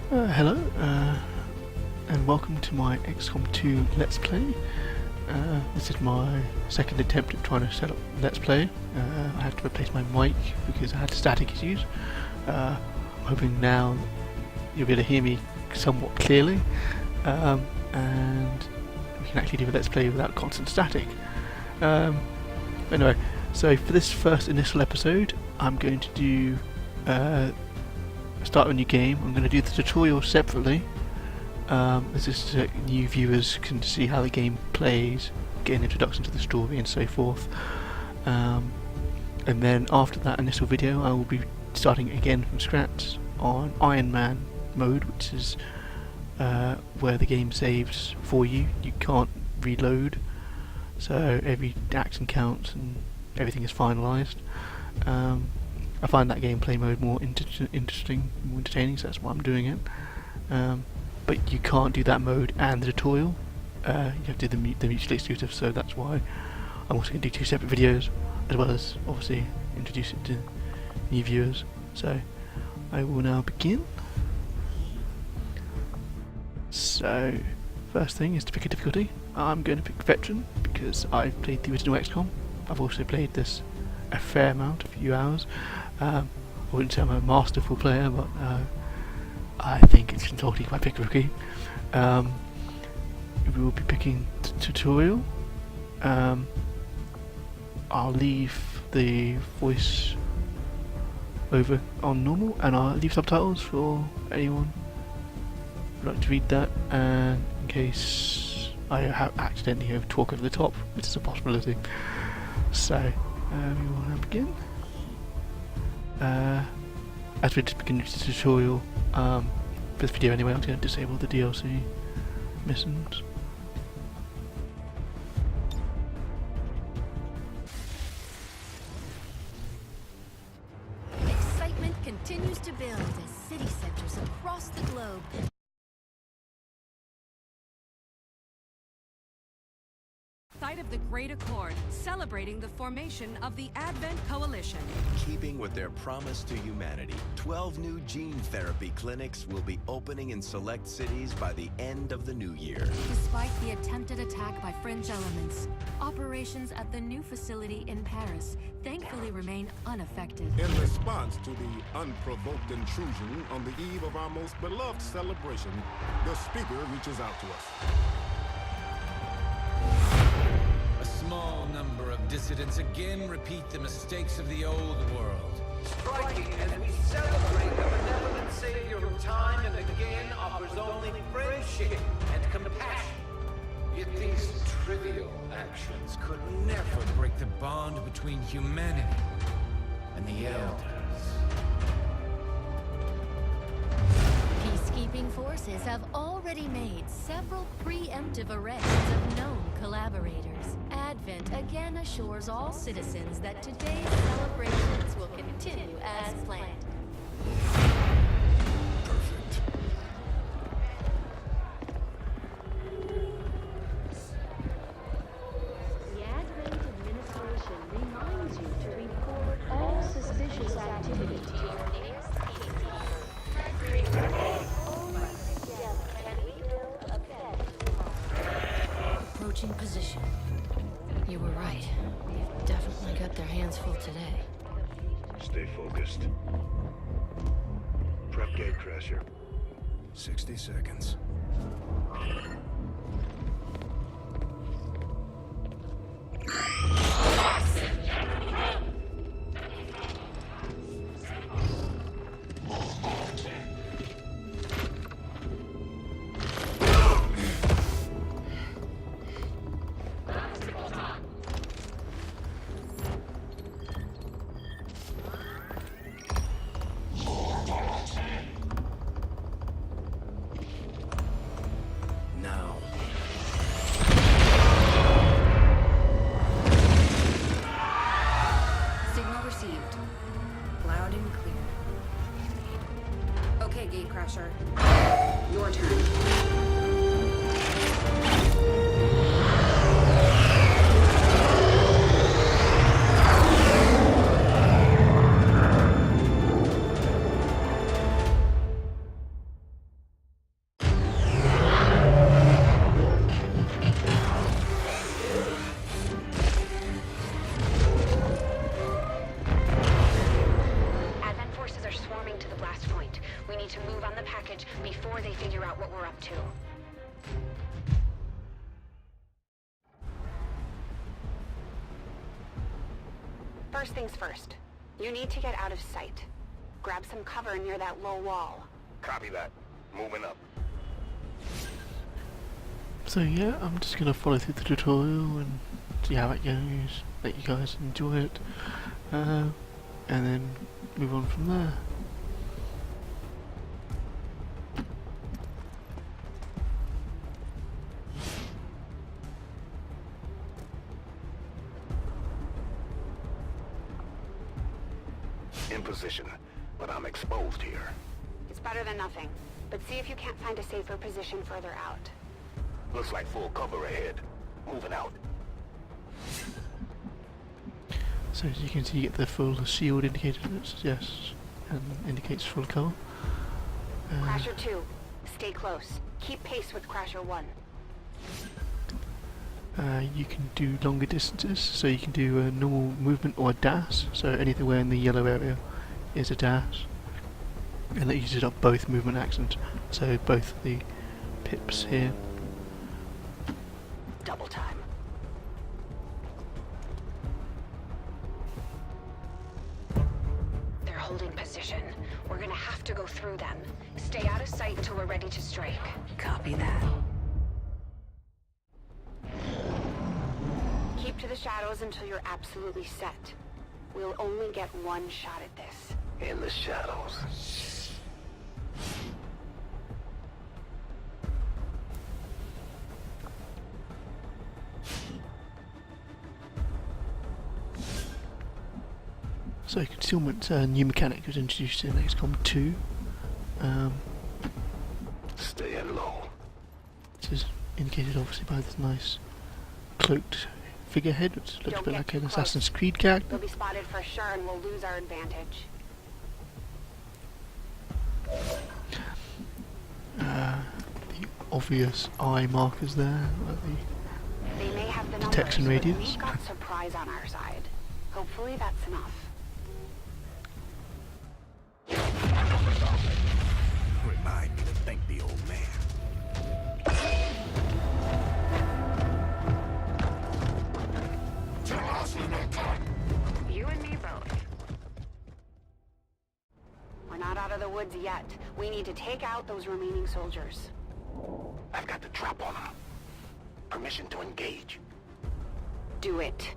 Hello, and welcome to my XCOM 2 Let's Play. This is my second attempt at trying to set up Let's Play. I had to replace my mic because I had static issues. I'm hoping now you'll be able to hear me somewhat clearly, and we can actually do a Let's Play without constant static. Anyway, so for this first initial episode, I'm going to do start a new game. I'm going to do the tutorial separately. This is so new viewers can see how the game plays, get an introduction to the story and so forth. And then after that initial video, I will be starting again from scratch on Iron Man mode, which is where the game saves for you. You can't reload, so every action counts and everything is finalised. I find that gameplay mode more interesting, more entertaining, so that's why I'm doing it. But you can't do that mode and the tutorial. You have to do the mutually exclusive, so that's why I'm also going to do 2 separate videos, as well as obviously introduce it to new viewers. So I will now begin. So first thing is to pick a difficulty. I'm going to pick Veteran because I've played the original XCOM. I've also played this a fair amount, a few hours. I wouldn't say I'm a masterful player, but I think it's insulting if I pick Rookie. We will be picking tutorial. I'll leave the voice over on normal, and I'll leave subtitles for anyone who'd like to read that, and in case I have accidentally talk over the top, which is a possibility. So we will now begin. As we just begin the tutorial, for this video anyway, I'm going to disable the DLC missions. Excitement continues to build as city centers across the globe site of the Great Accord, celebrating the formation of the Advent Coalition. Keeping with their promise to humanity, 12 new gene therapy clinics will be opening in select cities by the end of the new year. Despite the attempted attack by fringe elements, operations at the new facility in Paris thankfully remain unaffected. In response to the unprovoked intrusion on the eve of our most beloved celebration, the speaker reaches out to us. A small number of dissidents again repeat the mistakes of the old world. Striking as we celebrate the benevolent savior who time and again offers only friendship and compassion. Yet these trivial actions could never break the bond between humanity and the Elders. Peacekeeping forces have already made several preemptive arrests of known collaborators. Advent again assures all citizens that today's celebrations will continue as planned. Perfect. The Advent Administration reminds you to report all suspicious activity to your nearest Approaching position. You were right. They've definitely got their hands full today. Stay focused. Prep Gatecrasher. 60 seconds. Now. Signal received. Loud and clear. Okay, Gatecrasher. Your turn. swarming to the blast point. We need to move on the package before they figure out what we're up to. First things first. You need to get out of sight. Grab some cover near that low wall. Copy that. Moving up. So yeah, I'm just gonna follow through the tutorial and see how it goes, let you guys enjoy it, and then move on from there. In position, but I'm exposed here. It's better than nothing. But see if you can't find a safer position further out. Looks like full cover ahead. Moving out. So as you can see, you get the full shield indicator that suggests and indicates full cover. Crasher 2, stay close. Keep pace with Crasher 1. You can do longer distances, so you can do a normal movement or a dash, so anywhere in the yellow area is a dash. And that uses up both movement actions, so both the pips here. Double time. They're holding position. We're gonna have to go through them. Stay out of sight until we're ready to strike. Copy that. Keep to the shadows until you're absolutely set. We'll only get one shot at this. In the shadows. So concealment, new mechanic was introduced in XCOM 2. Staying low. This is indicated obviously by this nice cloaked figurehead, which looks a bit like an Assassin's Creed character. We'll be spotted for sure and we'll lose our advantage. The obvious eye markers there, They may have the detection numbers, but radius. we've got surprise on our side. Hopefully that's enough. Remind me to thank the old man. You and me both. We're not out of the woods yet. We need to take out those remaining soldiers. I've got the drop on them. Permission to engage. Do it.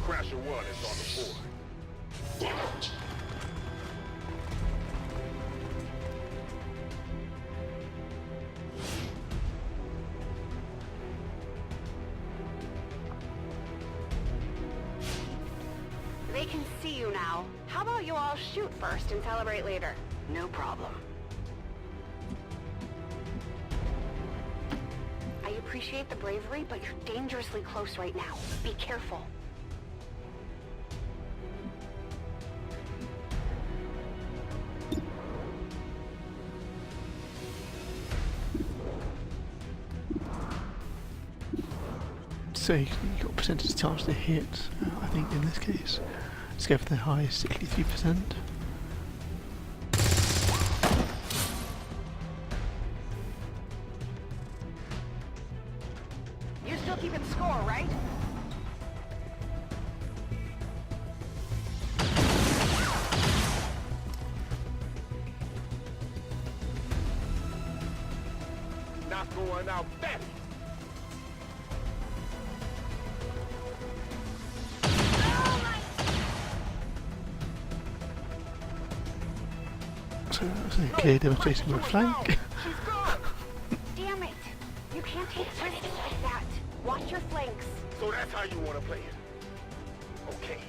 Crasher 1 is on the board. They can see you now. How about you all shoot first and celebrate later? No problem. I appreciate the bravery, but you're dangerously close right now. Be careful. So you've got percentage chance to hit, I think in this case. Let's go for the highest, 63%. You're still keeping score, right? Not going out fast. So that's a clear demonstration of a flank. Damn it! You can't take risks like that. Watch your flanks. So that's how you want to play it. Okay.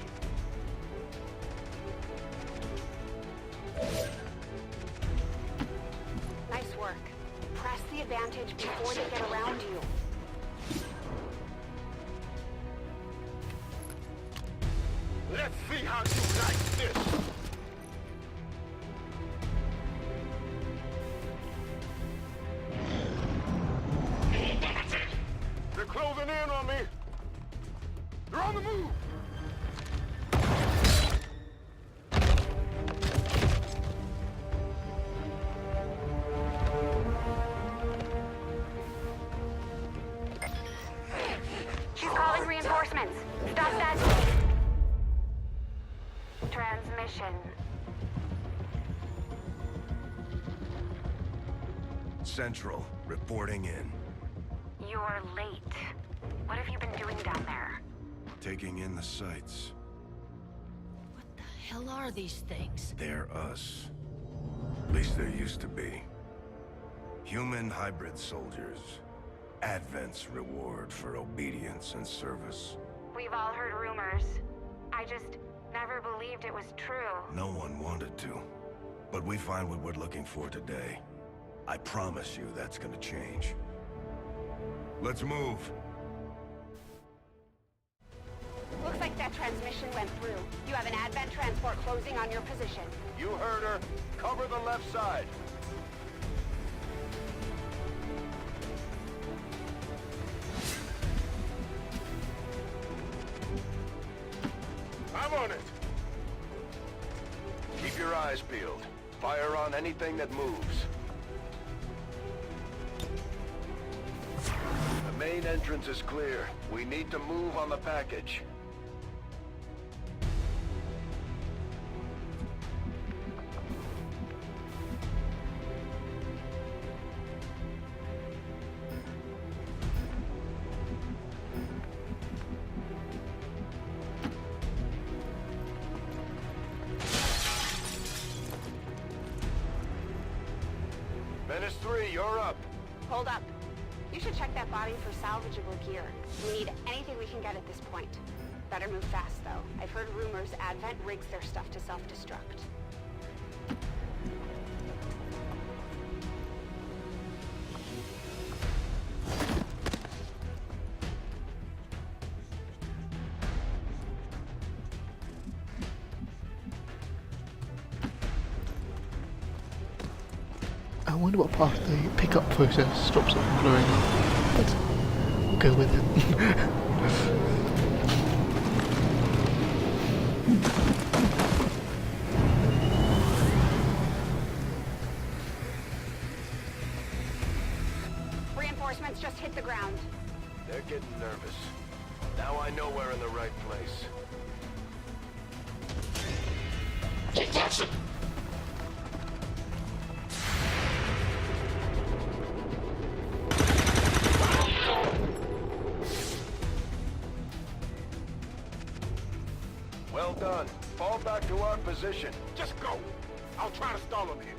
Nice work. Press the advantage before they get around you. Let's see how you like this. Central, reporting in. You're late. What have you been doing down there? Taking in the sights. What the hell are these things? They're us. At least there used to be. Human hybrid soldiers. Advent's reward for obedience and service. We've all heard rumors. I just never believed it was true. No one wanted to. But we find what we're looking for today. I promise you that's gonna change. Let's move. Looks like that transmission went through. You have an Advent transport closing on your position. You heard her. Cover the left side. I'm on it. Keep your eyes peeled. Fire on anything that moves. The main entrance is clear. We need to move on the package. Menace 3, you're up. Hold up. You should check that body for salvageable gear. We need anything we can get at this point. Better move fast, though. I've heard rumors Advent rigs their stuff to self-destruct. I wonder what part of the pickup process stops it from blowing up, but we'll go with it. Reinforcements just hit the ground. They're getting nervous. Now I know we're in the right place. Take action! Well done. Fall back to our position. Just go! I'll try to stall him here.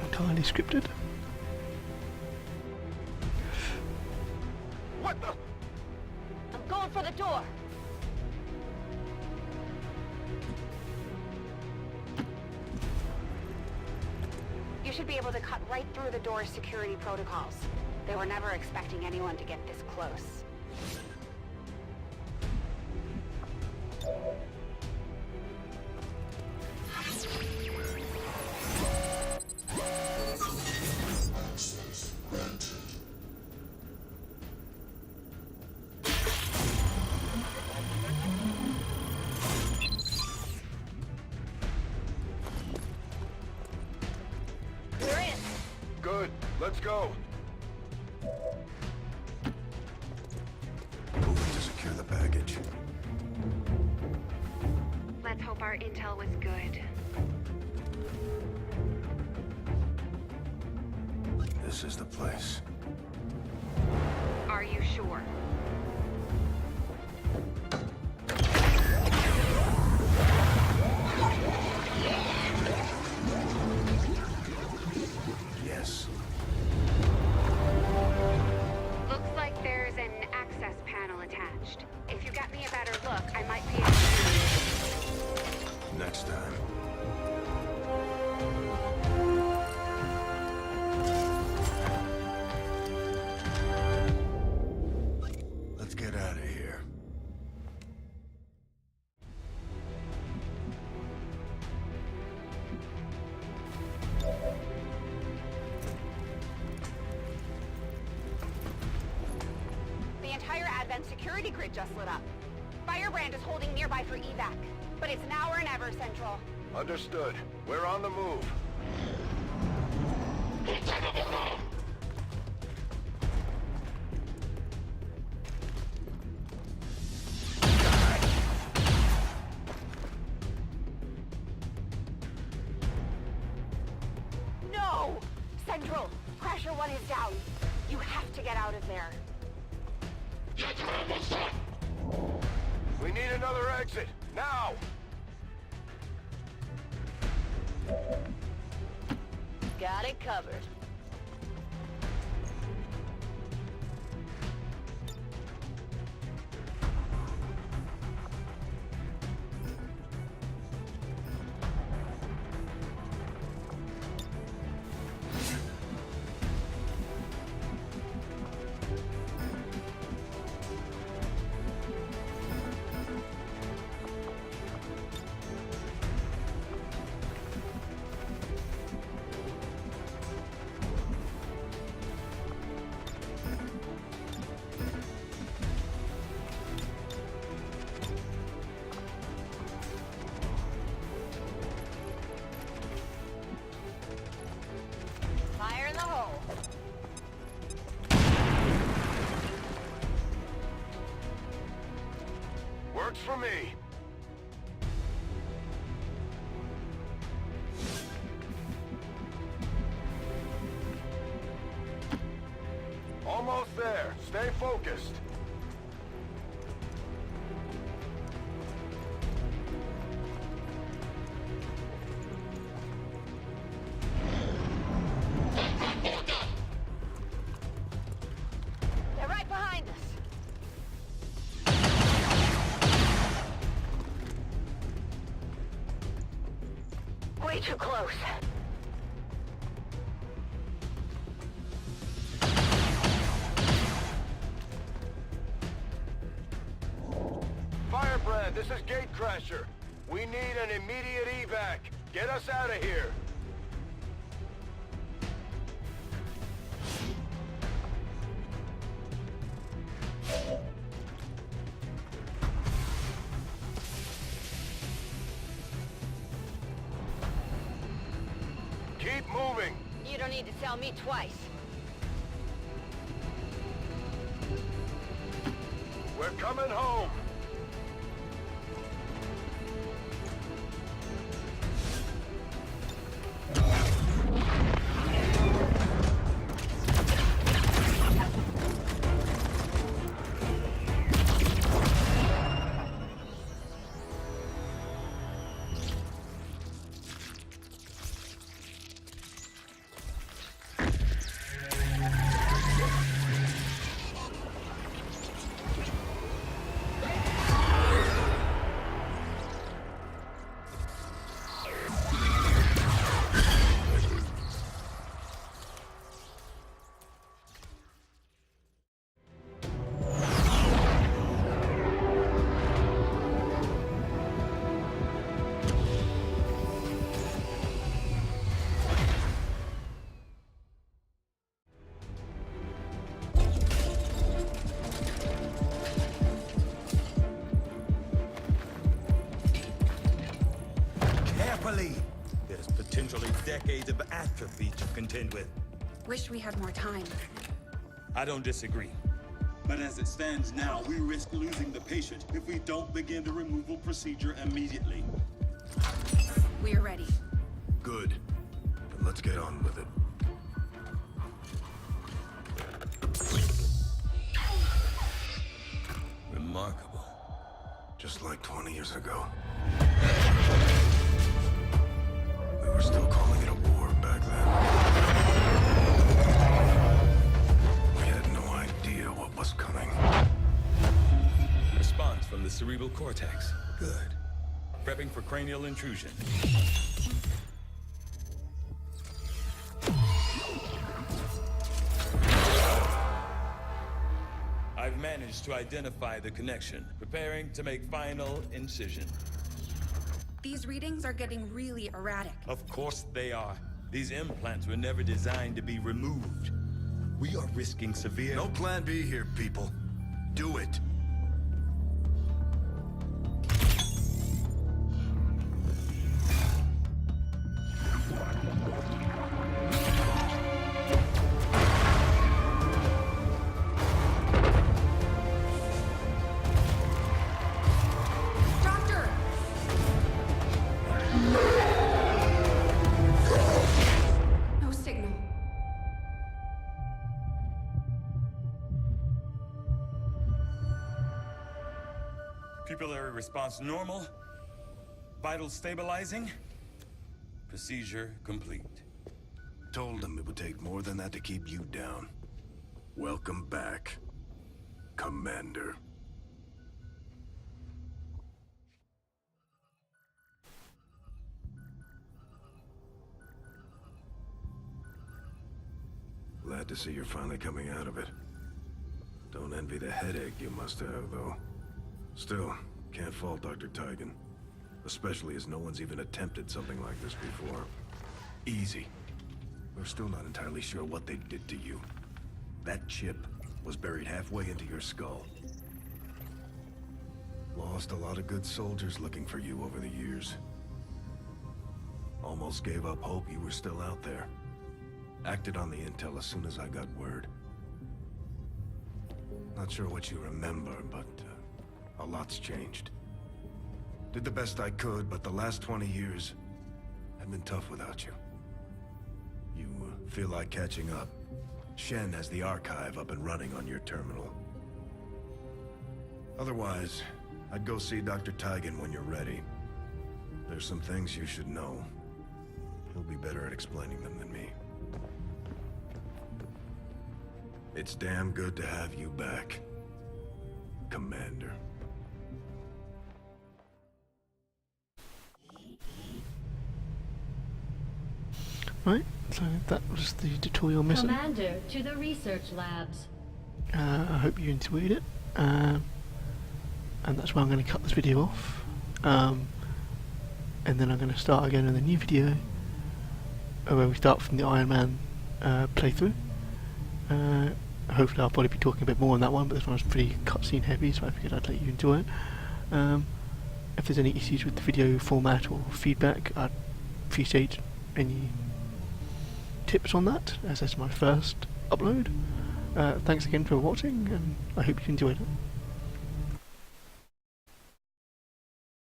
Entirely scripted. What the? I'm going for the door. You should be able to cut right through the door's security protocols. They were never expecting anyone to get this close. We're in. Good. Let's go. Moving to secure the package. Let's hope our intel was good. This is the place. Are you sure? Yes. Looks like there's an access panel attached. If you got me a better look, I might be able to... Next time. Let's get out of here. The entire Advent security grid just lit up. Firebrand is holding nearby for evac, but it's now or never, Central. Understood. We're on the move. No! Central, Crasher 1 is down. You have to get out of there. We need another exit, now! Got it covered. Fire in the hole. Works for me. Almost there. Stay focused. They're right behind us. Way too close. Firebrand, this is Gatecrasher. We need an immediate evac. Get us out of here. Keep moving. You don't need to tell me twice. We're coming home. Carefully! There's potentially decades of atrophy to contend with. Wish we had more time. I don't disagree. But as it stands now, we risk losing the patient if we don't begin the removal procedure immediately. We're ready. Good. Then let's get on with it. Remarkable. Just like 20 years ago. We were still calling it a war back then. We had no idea what was coming. Response from the cerebral cortex. Good. Prepping for cranial intrusion. I've managed to identify the connection. Preparing to make final incision. These readings are getting really erratic. Of course they are. These implants were never designed to be removed. We are risking severe... No plan B here, people. Do it. No signal. Pupillary response normal. Vitals stabilizing. Procedure complete. Told them it would take more than that to keep you down. Welcome back, Commander. Glad to see you're finally coming out of it. Don't envy the headache you must have, though. Still, can't fault Dr. Tygan. Especially as no one's even attempted something like this before. Easy. We're still not entirely sure what they did to you. That chip was buried halfway into your skull. Lost a lot of good soldiers looking for you over the years. Almost gave up hope you were still out there. Acted on the intel as soon as I got word. Not sure what you remember, but a lot's changed. Did the best I could, but the last 20 years have been tough without you. You feel like catching up. Shen has the archive up and running on your terminal. Otherwise, I'd go see Dr. Tygan when you're ready. There's some things you should know. He'll be better at explaining them than me. It's damn good to have you back, Commander. Right, so that was the tutorial mission. Commander, to the research labs. I hope you enjoyed it, and that's where I'm going to cut this video off, and then I'm going to start again in the new video where we start from the Iron Man playthrough. Hopefully I'll probably be talking a bit more on that one, but this one was pretty cutscene heavy, so I figured I'd let you enjoy it. If there's any issues with the video format or feedback, I'd appreciate any tips on that, as that's my first upload. Thanks again for watching, and I hope you enjoyed it.